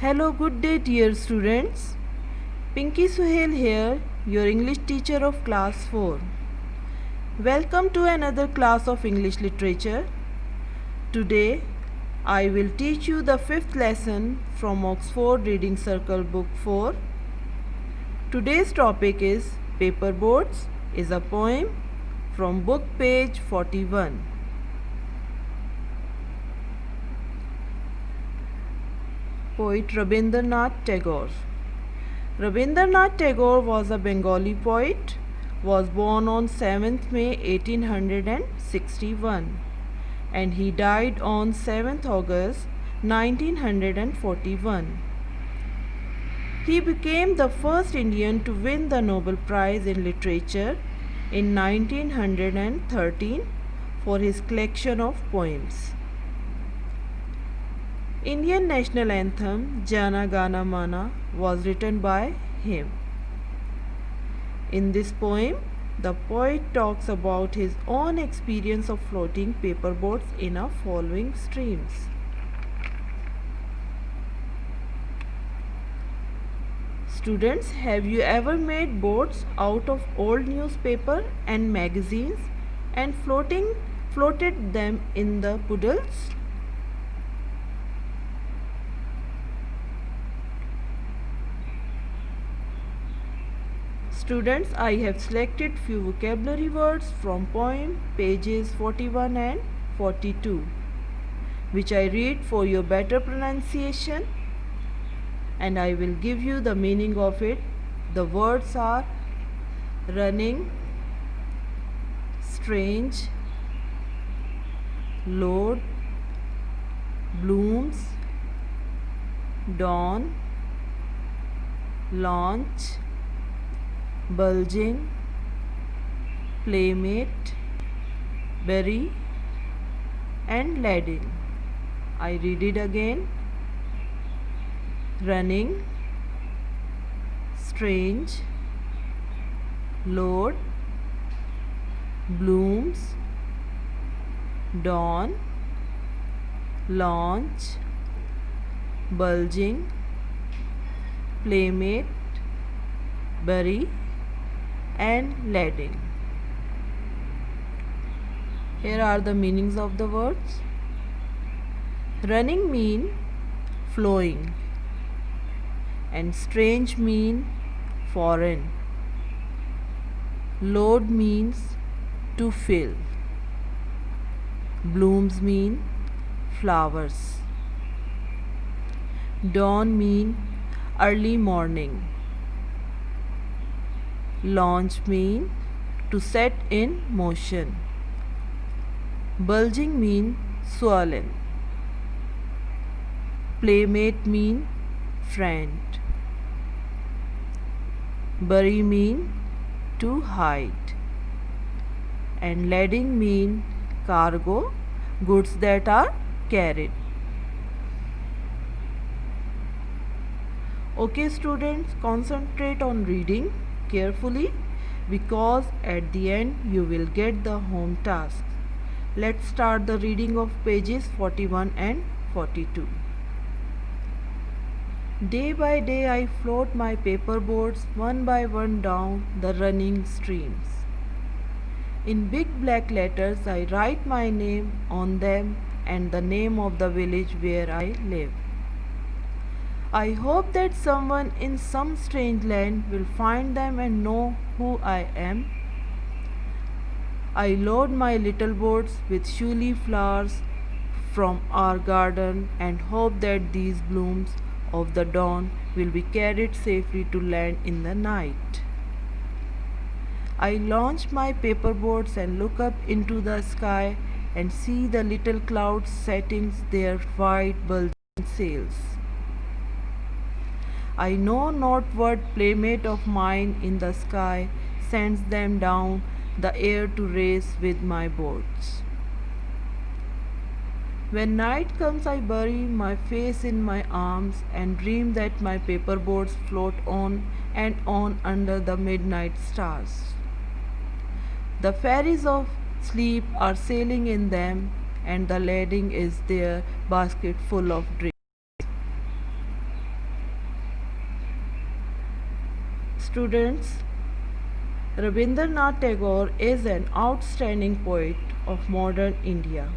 Hello, good day, dear students. Pinky Suhail here, your English teacher of class 4. Welcome to another class of English literature. Today, I will teach you the fifth lesson from Oxford Reading Circle Book 4. Today's topic is Paperboards is a poem from book page 41. Poet Rabindranath Tagore. Rabindranath Tagore was a Bengali poet, was born on 7th May 1861 and he died on 7th August 1941. He became the first Indian to win the Nobel Prize in Literature in 1913 for his collection of poems. Indian national anthem Jana Gana Mana was written by him. In this poem, the poet talks about his own experience of floating paperboards in a following streams. Students, have you ever made boards out of old newspaper and magazines and floated them in the puddles? Students, I have selected few vocabulary words from poem pages 41 and 42, which I read for your better pronunciation, and I will give you the meaning of it. The words are running, strange, load, blooms, dawn, launch, bulging, playmate, berry, and laden. I read it again. Running, strange, load, blooms, dawn, launch, bulging, playmate, berry, and laden. Here are the meanings of the words. Running mean flowing, and strange mean foreign. Load means to fill. Blooms mean flowers. Dawn mean early morning. Launch mean to set in motion. Bulging mean swollen. Playmate mean friend. Bury mean to hide. And lading mean cargo, goods that are carried. Okay students, concentrate on reading carefully because at the end you will get the home task. Let's start the reading of pages 41 and 42. Day by day I float my paperboards one by one down the running streams. In big black letters I write my name on them and the name of the village where I live. I hope that someone in some strange land will find them and know who I am. I load my little boats with showy flowers from our garden and hope that these blooms of the dawn will be carried safely to land in the night. I launch my paperboards and look up into the sky and see the little clouds setting their white bulging sails. I know not what playmate of mine in the sky sends them down the air to race with my boats. When night comes I bury my face in my arms and dream that my paperboards float on and on under the midnight stars. The fairies of sleep are sailing in them and the lading is their basket full of drinks. Students, Rabindranath Tagore is an outstanding poet of modern India.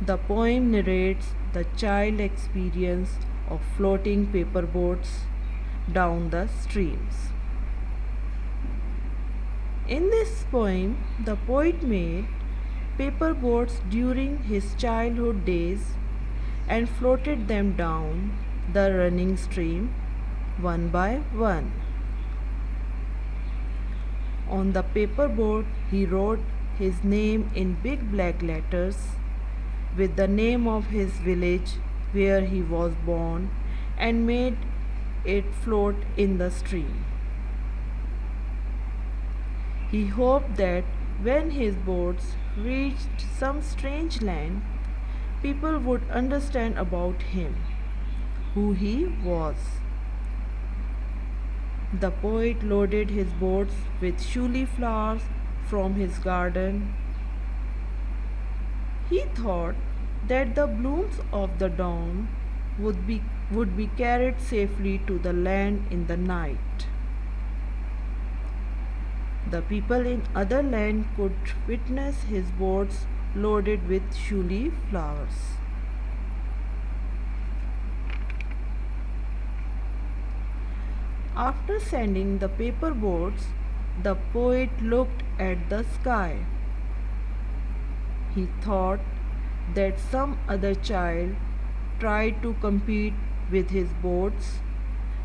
The poem narrates the child experience of floating paper boats down the streams. In this poem, the poet made paper boats during his childhood days and floated them down the running stream one by one. On the paper boat, he wrote his name in big black letters with the name of his village where he was born and made it float in the stream. He hoped that when his boats reached some strange land, people would understand about him, who he was. The poet loaded his boats with shuli flowers from his garden. He thought that the blooms of the dawn would be carried safely to the land in the night. The people in other land could witness his boats loaded with shuli flowers. After sending the paper boats, the poet looked at the sky. He thought that some other child tried to compete with his boats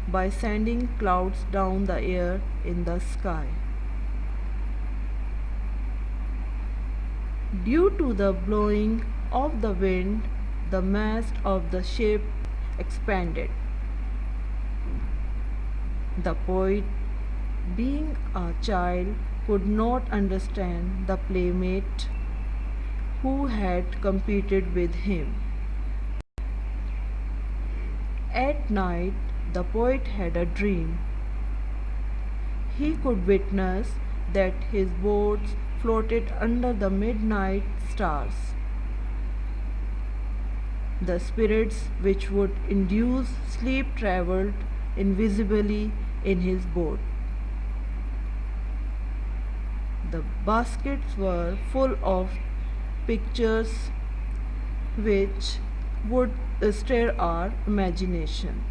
by sending clouds down the air in the sky. Due to the blowing of the wind, the mast of the ship expanded. The poet, being a child, could not understand the playmate who had competed with him. At night, the poet had a dream. He could witness that his boats floated under the midnight stars. The spirits which would induce sleep travelled invisibly in his boat. The baskets were full of pictures which would stir our imagination.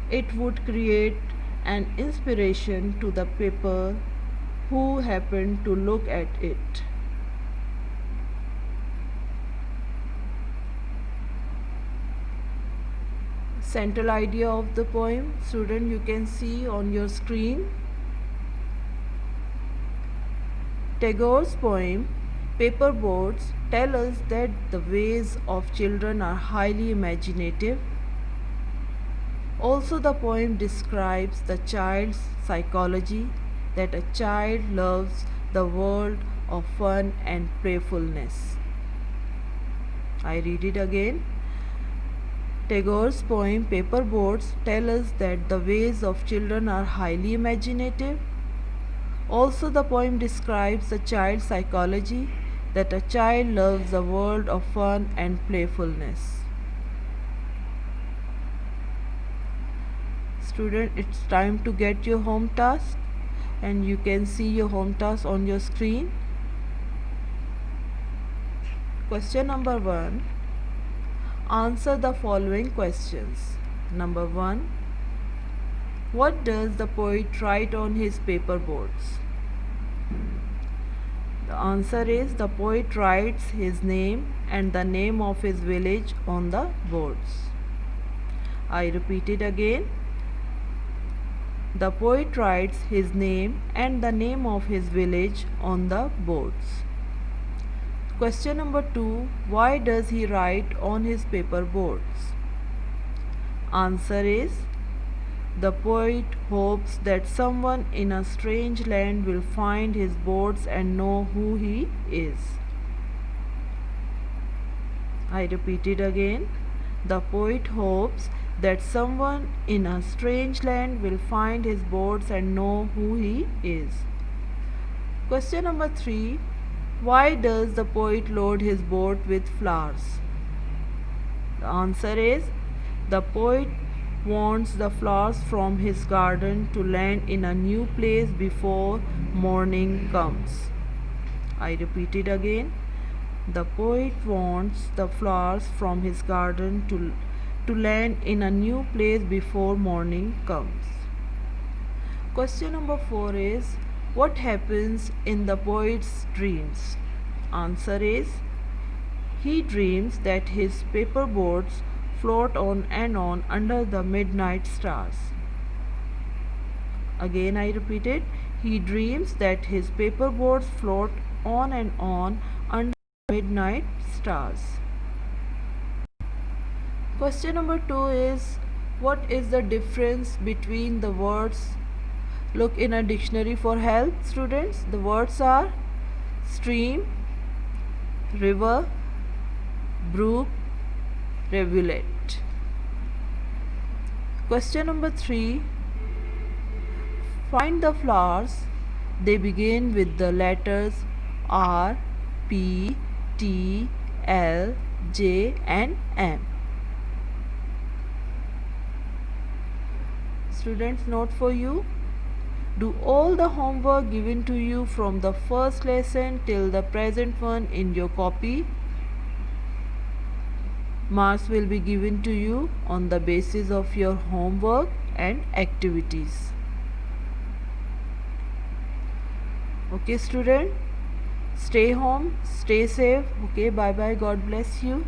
It would create an inspiration to the people who happened to look at it. Central idea of the poem, student, you can see on your screen. Tagore's poem Paper Boats tell us that the ways of children are highly imaginative. Also, the poem describes the child's psychology, that a child loves the world of fun and playfulness. I read it again. Tagore's poem Paper Boats tell us that the ways of children are highly imaginative. Also, the poem describes the child's psychology, that a child loves the world of fun and playfulness. Student, it's time to get your home task, and you can see your home task on your screen. Question number 1. Answer the following questions. Number 1. What does the poet write on his paper boats? The answer is the poet writes his name and the name of his village on the boards. I repeat it again. The poet writes his name and the name of his village on the boards. Question number 2. Why does he write on his paper boards? Answer is the poet hopes that someone in a strange land will find his boards and know who he is. I repeat it again. The poet hopes that someone in a strange land will find his boards and know who he is. Question number 3. Why does the poet load his boat with flowers? The answer is the poet wants the flowers from his garden to land in a new place before morning comes. I repeat it again. The poet wants the flowers from his garden to land in a new place before morning comes. Question number 4 is, what happens in the poet's dreams? Answer is, he dreams that his paperboards float on and on under the midnight stars. Again I repeat it. He dreams that his paperboards float on and on under midnight stars. Question number 2 is, what is the difference between the words? Look in a dictionary for help, students. The words are stream, river, brook, rivulet. Question number 3. Find the flowers. They begin with the letters R, P, T, L, J and M. Students, note for you. Do all the homework given to you from the first lesson till the present one in your copy. Marks will be given to you on the basis of your homework and activities. Okay, student, stay home, stay safe. Okay, bye bye. God bless you.